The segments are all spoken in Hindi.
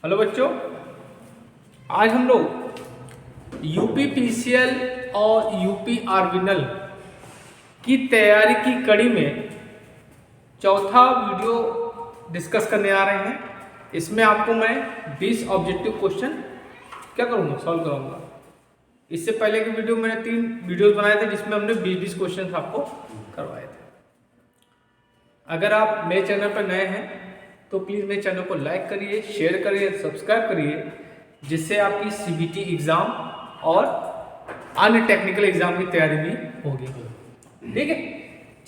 हेलो बच्चों, आज हम लोग यूपी पीसीएल और यूपी आर्बिनल की तैयारी की कड़ी में चौथा वीडियो डिस्कस करने आ रहे हैं। इसमें आपको मैं 20 ऑब्जेक्टिव क्वेश्चन क्या करूँगा, सॉल्व कराऊंगा। इससे पहले की वीडियो मैंने 3 वीडियोस बनाए थे जिसमें हमने 20 क्वेश्चन आपको करवाए थे। अगर आप मेरे चैनल पर नए हैं तो प्लीज़ मेरे चैनल को लाइक करिए, शेयर करिए, सब्सक्राइब करिए, जिससे आपकी सीबीटी एग्ज़ाम और अन्य टेक्निकल एग्ज़ाम की तैयारी भी होगी। ठीक है,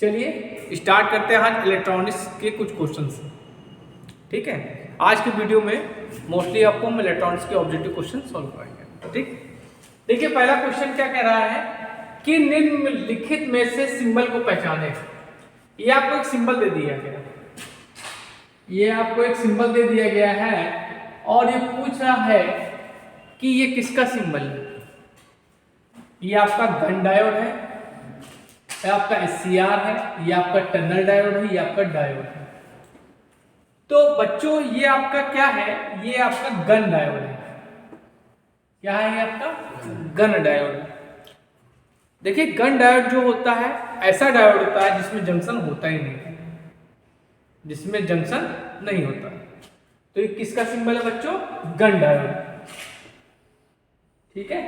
चलिए स्टार्ट करते हैं आज इलेक्ट्रॉनिक्स के कुछ क्वेश्चन से। ठीक है, आज की वीडियो में मोस्टली आपको हम इलेक्ट्रॉनिक्स के ऑब्जेक्टिव क्वेश्चन सॉल्व करेंगे। ठीक, देखिए पहला क्वेश्चन क्या कह रहा है कि निम्नलिखित में से सिंबल को पहचाने। ये आपको एक सिंबल दे दिया गया है, ये आपको एक सिंबल दे दिया गया है और ये पूछ रहा है कि ये किसका सिंबल है। ये आपका गन डायोड है, ये आपका एससीआर है, ये आपका टनल डायोड है, ये आपका डायोड है। तो बच्चों ये आपका क्या है, ये आपका गन डायोड है। क्या है ये आपका गन डायोड है। देखिए गन डायोड जो होता है ऐसा डायोड होता है जिसमें जंक्शन होता ही नहीं, जिसमें जंक्शन नहीं होता। तो ये किसका सिंबल है बच्चों, गन डायोड। ठीक है,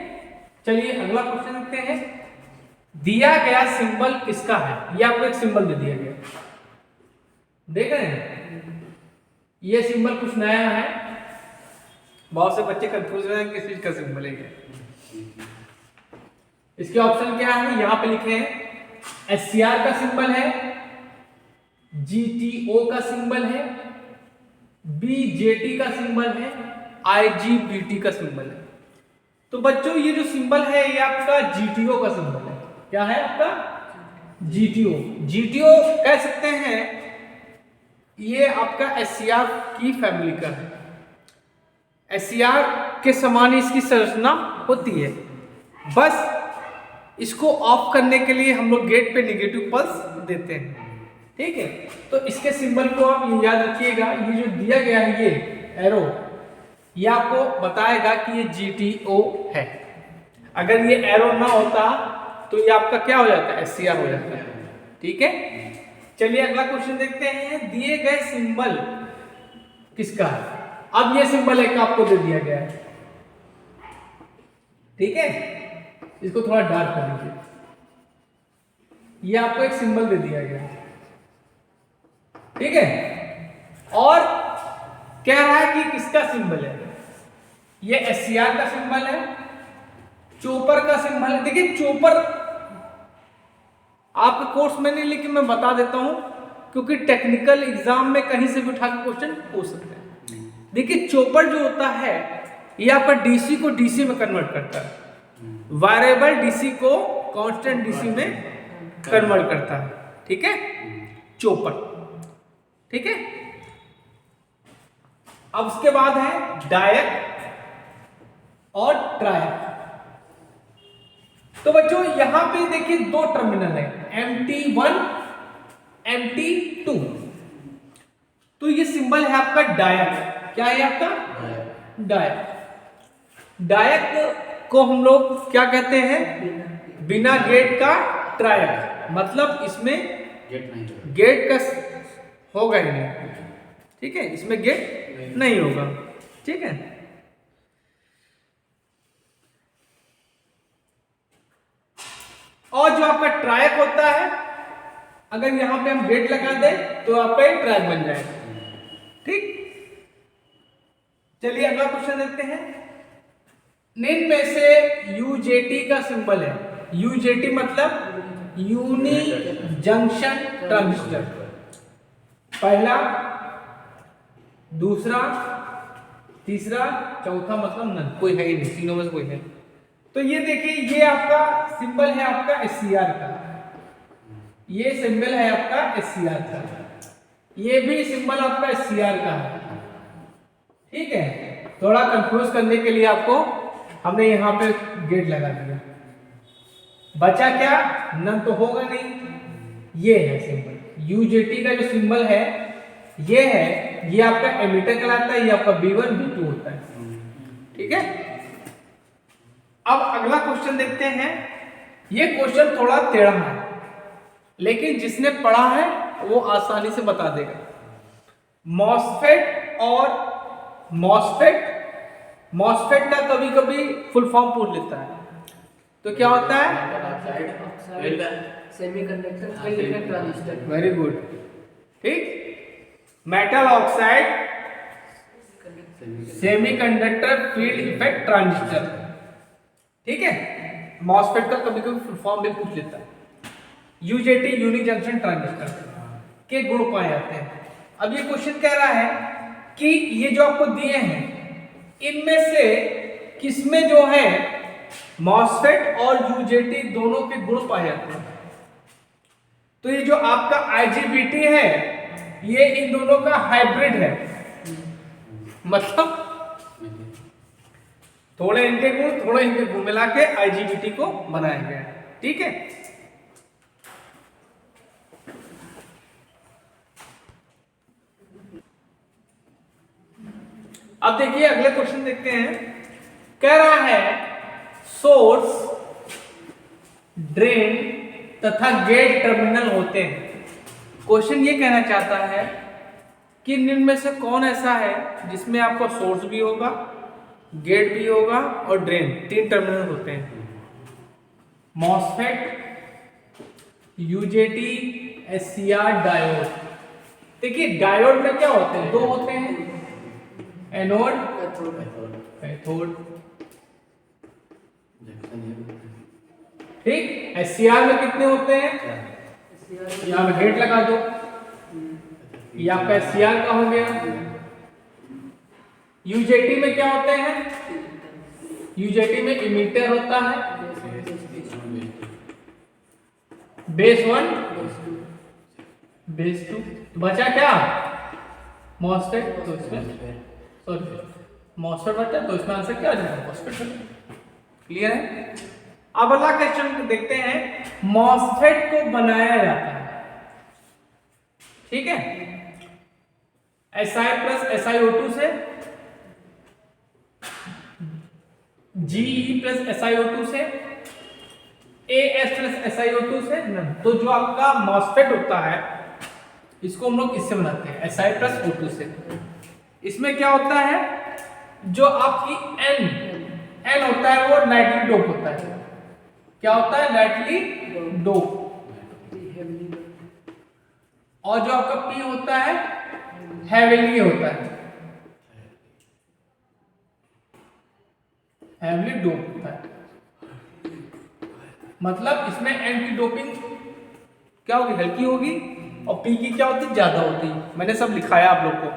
चलिए अगला क्वेश्चन देखते हैं। दिया गया सिंबल किसका है। ये आपको एक सिंबल दे दिया गया, देख रहे हैं, ये सिंबल कुछ नया है। बहुत से बच्चे कंफ्यूज हो रहे हैं किस चीज का सिंबल है ये। इसके ऑप्शन क्या है, यहां पे लिखे हैं एससीआर का सिंबल है, जीटीओ का सिंबल है, बीजेटी का सिंबल है, आईजीबीटी का सिंबल है। तो बच्चों ये जो सिंबल है ये आपका जीटीओ का सिंबल है। क्या है आपका जीटीओ। जीटीओ कह सकते हैं ये आपका एससीआर की फैमिली का है। एससीआर के समान इसकी संरचना होती है, बस इसको ऑफ करने के लिए हम लोग गेट पे नेगेटिव पल्स देते हैं। ठीक है, तो इसके सिंबल को आप याद रखिएगा। ये जो दिया गया है ये एरो, ये आपको बताएगा कि ये जीटीओ है। अगर ये एरो ना होता तो ये आपका क्या हो जाता है, एससीआर हो जाता है। ठीक है, चलिए अगला क्वेश्चन देखते हैं। दिए गए सिंबल किसका है। अब ये सिंबल एक आपको दे दिया गया है। ठीक है, इसको थोड़ा डार्क कर दीजिए। ये आपको एक सिंबल दे दिया गया है, ठीक है, और कह रहा है कि किसका सिंबल है। ये एससीआर का सिंबल है, चोपर का सिंबल है। देखिए चोपर आपके कोर्स में नहीं, लेकिन मैं बता देता हूं क्योंकि टेक्निकल एग्जाम में कहीं से भी उठा के क्वेश्चन पूछ सकते हैं। देखिए चोपर जो होता है ये आपका डीसी को डीसी में कन्वर्ट करता है, वेरिएबल डीसी को कांस्टेंट डीसी में कन्वर्ट करता है। ठीक है, चोपर। ठीक है, अब उसके बाद है डायक और ट्रायक। तो बच्चों यहां पे देखिए 2 टर्मिनल है, MT1 MT2। तो ये सिंबल है आपका डायक। क्या है आपका डायक। डायक को हम लोग क्या कहते हैं, बिना गेट का ट्रायक, मतलब इसमें गेट का होगा ही नहीं। ठीक है, इसमें गेट नहीं होगा। ठीक है, और जो आपका ट्रायक होता है, अगर यहां पे हम गेट लगा दें तो आपका एक ट्रायक बन जाएगा। ठीक, चलिए अगला क्वेश्चन देखते हैं। निम्न में से यूजेटी का सिंबल है। यूजेटी मतलब यूनी जंक्शन ट्रांजिस्टर। पहला, दूसरा, तीसरा, चौथा मतलब नन, कोई है ही नहीं, तीनों में से कोई है। तो ये देखिए ये आपका सिंबल है आपका एससीआर का, ये सिंबल है आपका एससीआर का, ये भी सिंबल आपका एससीआर का है। ठीक है, थोड़ा कंफ्यूज करने के लिए आपको हमने यहां पे गेट लगा दिया। बचा क्या, नन तो होगा नहीं। ये है सिंबल यूजेटी का, जो सिंबल है ये है ये आपका एमिटर कहलाता है, ये आपका B1 B2 होता है। ठीक है, अब अगला क्वेश्चन देखते हैं। ये क्वेश्चन थोड़ा टेढ़ा है, लेकिन जिसने पढ़ा है वो आसानी से बता देगा। मॉसफेट और मॉसफेट का कभी कभी फुल फॉर्म पूछ लेता है, तो क्या होता है? Semiconductor field effect transistor. Very good, ठीक। Metal oxide semiconductor field effect transistor, ठीक है। मॉसफेट का कभी कभी फुल फॉर्म भी पूछ लेता है। यूजेटी यूनि जंक्शन ट्रांजिस्टर के गुण पाए जाते हैं। अब ये क्वेश्चन कह रहा है कि ये जो आपको दिए हैं इनमें से किसमें जो है मॉसफेट और यूजेटी दोनों के गुण पाए जाते हैं। तो ये जो आपका आईजीबीटी है ये इन दोनों का हाइब्रिड है, मतलब थोड़े इनके गुण थोड़े इनके गुण मिला के आईजीबीटी को बनाया गया है। ठीक है, अब देखिए अगले क्वेश्चन देखते हैं। कह रहा है सोर्स, ड्रेन तथा गेट टर्मिनल होते हैं। क्वेश्चन ये कहना चाहता है कि निम्न में से कौन ऐसा है जिसमें आपका सोर्स भी होगा, गेट भी होगा और ड्रेन, 3 टर्मिनल होते हैं। MOSFET, UJT, SCR, diode. देखिए डायोड में क्या होते हैं? 2 होते हैं, एनोड कैथोड, ठीक। एससीआर में कितने होते हैं? यहाँ पे गेट लगा दो, ये आपका एससीआर का हो गया। यूजेटी में क्या होते हैं? यूजेटी में इमीटर होता है, बेस 1 बेस 2, बचा क्या? मॉसफेट। तो इसमें मॉसफेट बचा, तो इसमें आंसर क्या आ जाएगा? मॉसफेट। क्लियर है? अब अगला क्वेश्चन देखते हैं। मॉसफेट को बनाया जाता है, ठीक है, Si प्लस SiO2 से, Ge प्लस SiO2 से, As प्लस SiO2 से। तो जो आपका मॉसफेट होता है इसको हम लोग इससे बनाते हैं, Si प्लस O2 से। इसमें क्या होता है? जो आपकी N होता है वो लाइटली डोप होता है। क्या होता है? Lightly dope. और जो आपका P होता है हैवीली होता है, हैवीली डोप होता है। मतलब इसमें N की डोपिंग क्या होगी? हल्की होगी, और P की क्या होती? ज्यादा होती। मैंने सब लिखाया आप लोग को,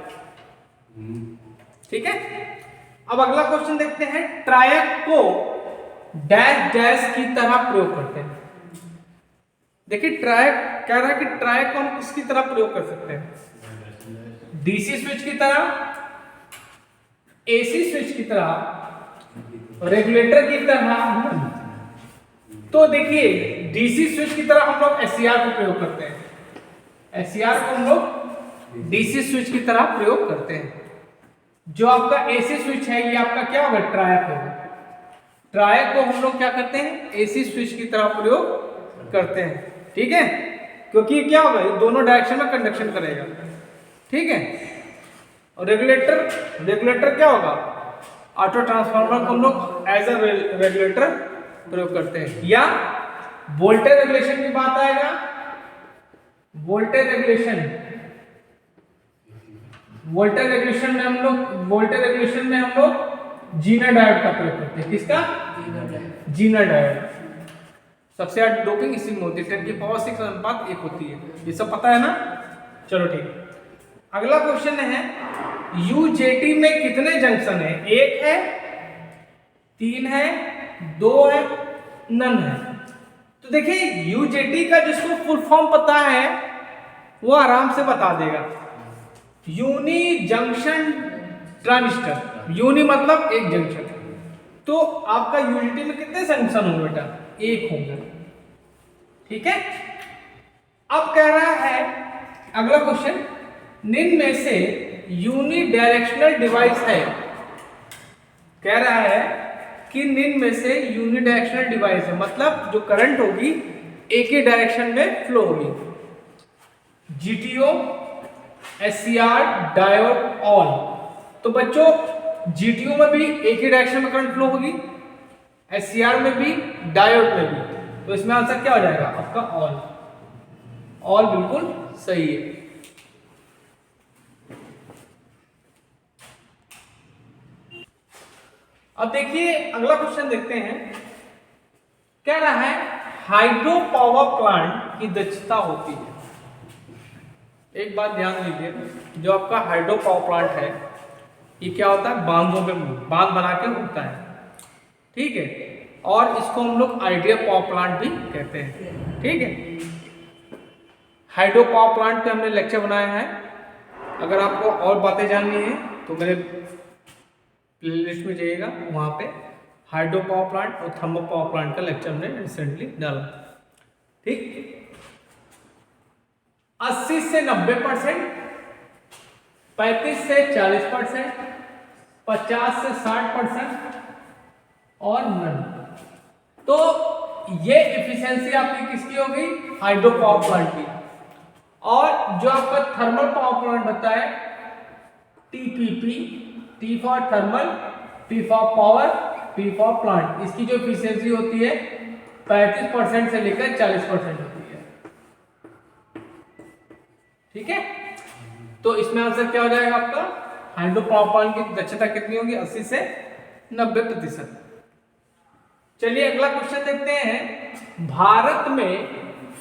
ठीक है। अब अगला क्वेश्चन देखते हैं। ट्रायक को डैश डैश की तरह प्रयोग करते हैं। देखिए ट्रायक कह रहा है कि ट्रायक को हम किसकी तरह प्रयोग कर सकते हैं? डीसी स्विच की तरह, एसी स्विच की तरह, रेगुलेटर की तरह। तो देखिए डीसी स्विच की तरह हम लोग एससीआर को प्रयोग करते हैं, एससीआर को हम लोग डीसी स्विच की तरह प्रयोग करते हैं। जो आपका एसी स्विच है ये आपका क्या होगा? ट्रायक होगा। ट्रायक को हम लोग क्या करते हैं? एसी स्विच की तरह प्रयोग करते हैं, ठीक है, क्योंकि क्या होगा? ये दोनों डायरेक्शन में कंडक्शन करेगा, ठीक है। और रेगुलेटर क्या होगा? ऑटो ट्रांसफार्मर को हम लोग एज अ रेगुलेटर प्रयोग करते हैं। या वोल्टेज रेगुलेशन की बात आएगा, वोल्टेज रेगुलेशन में हम लोग जीना डायोड का प्रयोग करते हैं। किसका? Zener diode. सबसे ज्यादा डोपिंग इसी में होती है, 10 की पावर 6 अनुपात 1 होती है। ये सब पता है ना? चलो ठीक। अगला क्वेश्चन है यूजेटी में कितने जंक्शन है? 1 है, 3 है, 2 है, नन है। तो देखिए यूजेटी का जिसको फुल फॉर्म पता है वो आराम से बता देगा। Uni junction transistor. यूनि मतलब एक जंक्शन। तो आपका यूजेटी में कितने जंक्शन होंगे बेटा? 1 होंगे, ठीक है। अब कह रहा है अगला क्वेश्चन, निम्न में से यूनि डायरेक्शनल डिवाइस है, कह रहा है कि निम्न में से यूनि डायरेक्शनल डिवाइस है, मतलब जो करंट होगी एक ही डायरेक्शन में फ्लो होगी। GTO, SCR, diode, all. तो बच्चों जीटीओ में भी एक ही डायरेक्शन में करंट फ्लो होगी, एससीआर में भी, डायोड में भी। तो इसमें आंसर क्या हो जाएगा आपका ऑल। ऑल बिल्कुल सही है। अब देखिए अगला क्वेश्चन देखते हैं, क्या रहा है हाइड्रो पावर प्लांट की दक्षता होती है। एक बात ध्यान दीजिए, जो आपका हाइड्रो पावर प्लांट है ये क्या होता है, बांधों पे बांध बना के होता है, ठीक है, और इसको हम लोग आइडियल पावर प्लांट भी कहते हैं, ठीक है। हाइड्रो पावर प्लांट पे हमने लेक्चर बनाया है, अगर आपको और बातें जाननी है तो मेरे प्लेलिस्ट में जाइएगा, वहाँ पे हाइड्रो पावर प्लांट और थर्मल पावर प्लांट का लेक्चर हमने रिसेंटली डाला, ठीक। 80 से 90%, 35 से 40%, 50 से 60% और नन। तो ये एफिशिएंसी आपकी किसकी होगी, हाइड्रो पावर प्लांट की। और जो आपका थर्मल पावर प्लांट होता है TPP, T for thermal, P for power, P for plant, इसकी जो एफिशिएंसी होती है 35% से लेकर 40% होती है, ठीक है। तो इसमें आंसर क्या हो जाएगा आपका, हाइड्रो पावर प्लांट की दक्षता कितनी होगी, 80 से 90%। चलिए अगला क्वेश्चन देखते हैं, भारत में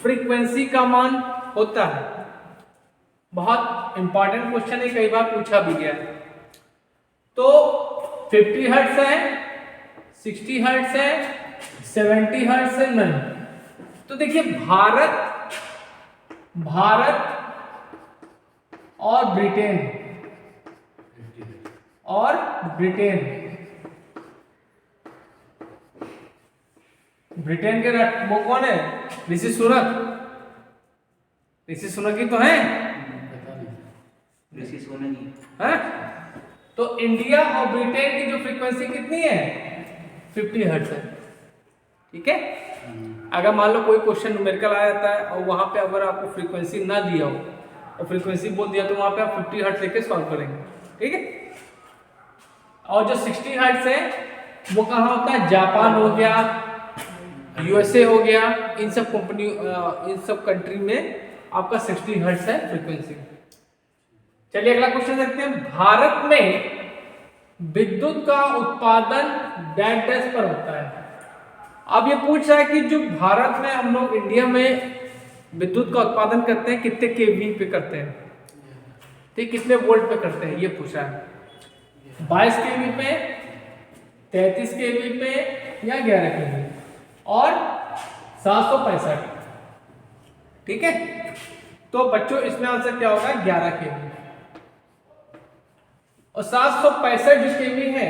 फ्रीक्वेंसी का मान होता है, बहुत इंपॉर्टेंट क्वेश्चन है, कई बार पूछा भी गया है। तो 50 हर्ट्ज है, 60 हर्ट्ज है, 70 हर्ट्ज है, नन। तो देखिए भारत और ब्रिटेन ब्रिटेन के वो कौन है, ऋषि सुनक ही तो है, ऋषि सुनक है। तो इंडिया और ब्रिटेन की जो फ्रीक्वेंसी कितनी है, 50 हर्ट्ज है, ठीक है। अगर मान लो कोई क्वेश्चन न्यूमेरिकल आ जाता है और वहां पे अगर आपको फ्रीक्वेंसी ना दिया हो और फ्रीक्वेंसी बोल दिया तो वहां पे आप 50 हर्ट्ज लेके सॉल्व करेंगे, ठीक है। और जो 60 हर्ट्ज है वो कहाँ होता है, जापान हो गया, यूएसए हो गया, इन सब कंट्री में आपका 60 हर्ट्ज है फ्रीक्वेंसी। चलिए अगला क्वेश्चन देखते हैं, भारत में विद्युत का उत्पादन डैश डैश पर होता है। अब ये पूछ रहा है कि जो भारत में हम लोग इंडिया में विद्युत का उत्पादन करते हैं कितने केवी पे करते हैं, ठीक, कितने वोल्ट पे करते हैं, ये पूछा है। 22 केवी पे, 33 केवी पे या 11 केवी और 765, ठीक है। तो बच्चों इसमें आंसर क्या होगा, 11 केवी। और 765 जो केवी है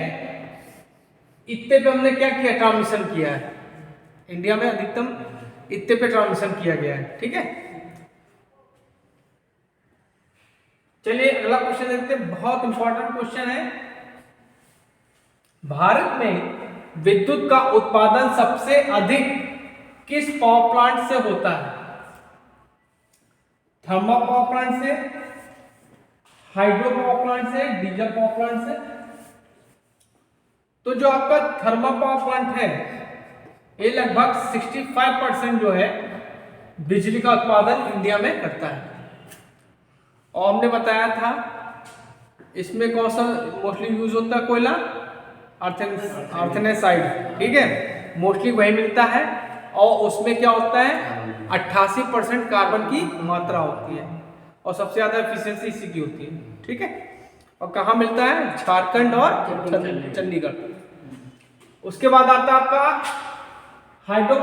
इतने पे हमने क्या किया, ट्रांसमिशन किया है, इंडिया में अधिकतम इतने पे ट्रांसमिशन किया गया है, ठीक है। चलिए अगला क्वेश्चन देखते हैं, बहुत इंपॉर्टेंट क्वेश्चन है, भारत में विद्युत का उत्पादन सबसे अधिक किस पावर प्लांट से होता है, थर्मल पावर प्लांट से, हाइड्रो पावर प्लांट से, डीजल पावर प्लांट से। तो जो आपका थर्मल पावर प्लांट है ये लगभग 65% जो है बिजली का उत्पादन इंडिया में करता है। और हमने बताया था इसमें कौन सा मोस्टली यूज होता है, कोयला, आर्थनेसाइड, ठीक है, मोस्टली वही मिलता है। और उसमें क्या होता है, 88% कार्बन की मात्रा होती है और सबसे ज्यादा एफिशिएंसी इसी की होती है, ठीक है। और कहाँ मिलता है, झारखंड और चंडीगढ़। उसके बाद आता है आपका हाइड्रो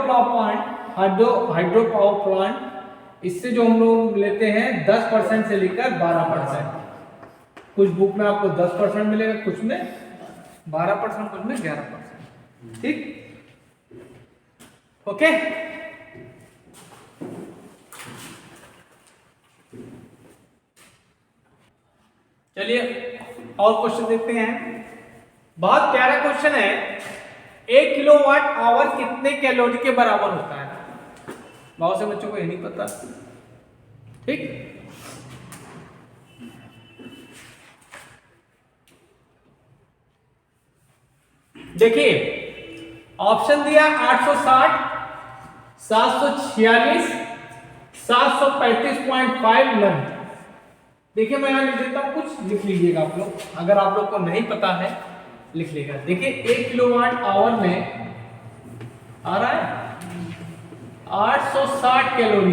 पावर प्लांट, इससे जो हम लोग लेते हैं 10% से लेकर 12%। कुछ बुक में आपको 10% मिलेगा, कुछ में 12%, कुछ में 11%, ठीक, ओके। चलिए और क्वेश्चन देखते हैं। बहुत प्यारा क्वेश्चन है, 1 किलोवाट आवर कितने कैलोरी के बराबर होता है? बहुत से बच्चों को ये नहीं पता। ठीक, देखिए ऑप्शन दिया 860, 746, 735.5 नन। देखिए मैं यहां लिख देता हूं, कुछ लिख लीजिएगा आप लोग, अगर आप लोग को नहीं पता है लिख लेगा। देखिए 1 किलोवाट आवर में आ रहा है 860 कैलोरी,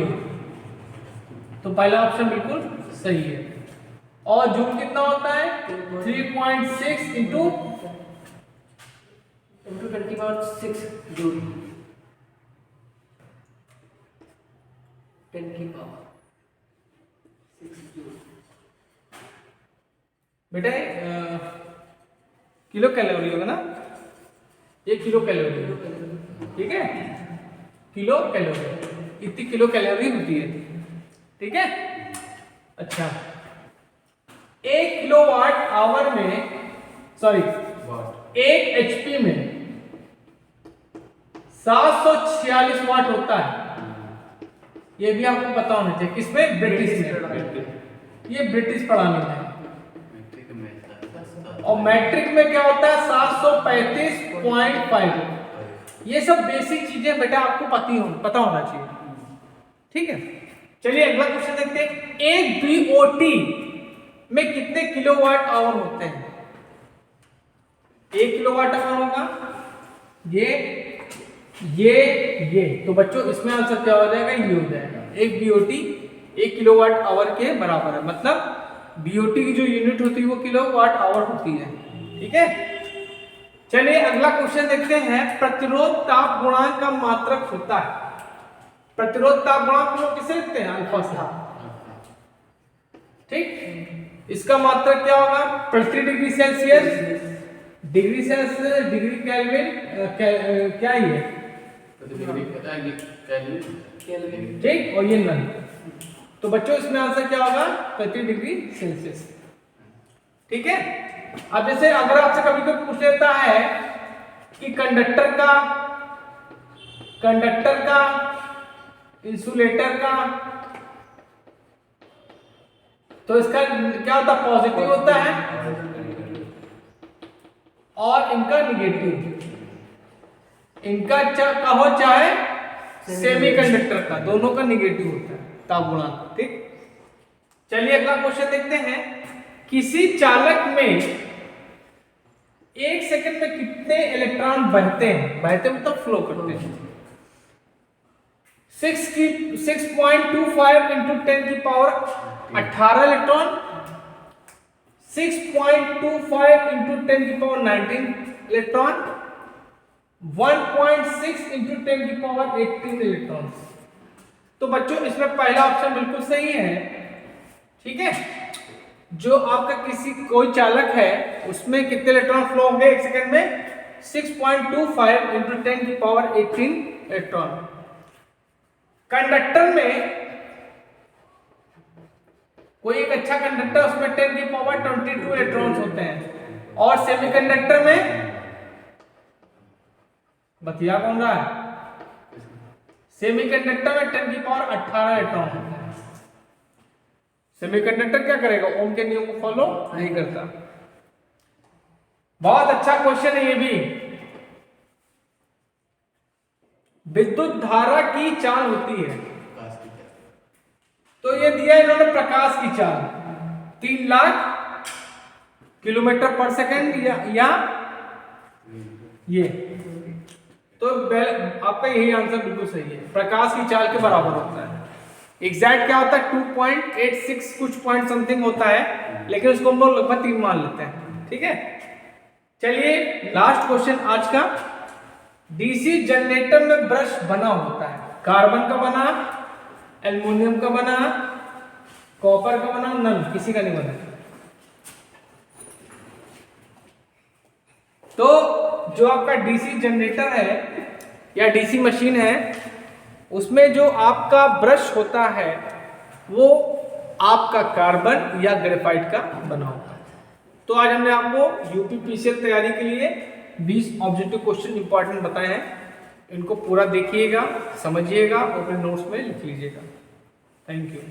तो पहला ऑप्शन बिल्कुल सही है। और जूल कितना होता है? 3.6 इंटू 10⁻6 जूल, 10⁻6 जूल। बेटा किलो कैलोरी होगा ना, ये किलो कैलोरी, ठीक है, किलो कैलोरी, इतनी किलो कैलोरी होती है, ठीक है। अच्छा 1 किलोवाट आवर में, सॉरी 1 एचपी में 746 वाट होता है। ये भी आपको पता होना चाहिए, किसमें? ब्रिटिश में, ये ब्रिटिश प्रणाली में। और मैट्रिक में क्या होता है? 735.5। ये सब बेसिक चीजें बेटा आपको पता होना चाहिए, ठीक है। चलिए अगला क्वेश्चन देखते हैं। एक बीओटी में कितने किलोवाट आवर होते हैं? 1 किलोवाट आवर होगा ये, तो बच्चों इसमें आंसर क्या हो जाएगा? ये हो जाएगा। एक बीओटी 1 किलोवाट आवर के बराबर है, मतलब बीओटी की जो यूनिट होती है वो किलोवाट आवर होती है, ठीक है। चलिए अगला क्वेश्चन देखते हैं। प्रतिरोध ताप गुणांक का मात्रक होता है। प्रतिरोध ताप गुणांक हम लोग किसे लिखते हैं? अल्फा से, ठीक। इसका मात्रक क्या होगा? प्रति degree Celsius, degree Celsius, degree kelvin, क्या ये ठीक, और ये नन। तो बच्चों इसमें आंसर क्या होगा? प्रति डिग्री सेल्सियस, ठीक है। अब जैसे अगर आपसे कभी कोई पूछ लेता है कि कंडक्टर का, इंसुलेटर का, तो इसका क्या होता है? पॉजिटिव होता है, और इनका निगेटिव। इनका कहो चाहे सेमीकंडक्टर का, दोनों का निगेटिव होता है ताप गुणांक, ठीक। चलिए अगला क्वेश्चन देखते हैं। किसी चालक में 1 सेकंड में कितने इलेक्ट्रॉन बहते हैं? बहते मतलब फ्लो करते हैं। 6.25 इंटू 10 की पावर 18 इलेक्ट्रॉन, 6.25 इंटू 10 की पावर 19 इलेक्ट्रॉन, 1.6 इंटू 10 की पावर 18 इलेक्ट्रॉन। तो बच्चों इसमें पहला ऑप्शन बिल्कुल सही है, ठीक है। जो आपका कोई चालक है उसमें कितने इलेक्ट्रॉन फ्लो होंगे 1 सेकंड में? 6.25 इंटू 10 की पावर 18 इलेक्ट्रॉन। कंडक्टर में कोई एक अच्छा कंडक्टर, उसमें 10 की पावर 22 इलेक्ट्रॉन्स होते हैं। और सेमीकंडक्टर में बतिया कौन रहा है? सेमीकंडक्टर में 10 की पावर 18 इलेक्ट्रॉन होते हैं। सेमीकंडक्टर क्या करेगा? ओम के नियम को फॉलो नहीं करता। बहुत अच्छा क्वेश्चन है ये भी। विद्युत धारा की चाल होती है, तो ये दिया इन्होंने प्रकाश की चाल 3 लाख किलोमीटर पर सेकंड, या ये, तो आपका यही आंसर बिल्कुल सही है। प्रकाश की चाल के बराबर होता है। एग्जैक्ट क्या होता है? 2.86 कुछ पॉइंट समथिंग होता है, लेकिन उसको हम लोग लगभग 3 मान लेते हैं, ठीक है। चलिए लास्ट क्वेश्चन आज का। डीसी जनरेटर में ब्रश बना होता है, कार्बन का बना, एल्युमिनियम का बना, कॉपर का बना, नन किसी का नहीं बना। तो जो आपका डीसी जनरेटर है या डीसी मशीन है, उसमें जो आपका ब्रश होता है वो आपका कार्बन या ग्रेफाइट का बना होता है। तो आज हमने आपको यूपीपीसीएल तैयारी के लिए 20 ऑब्जेक्टिव क्वेश्चन इंपॉर्टेंट बताए हैं। इनको पूरा देखिएगा, समझिएगा और अपने नोट्स में लिख लीजिएगा। Thank you.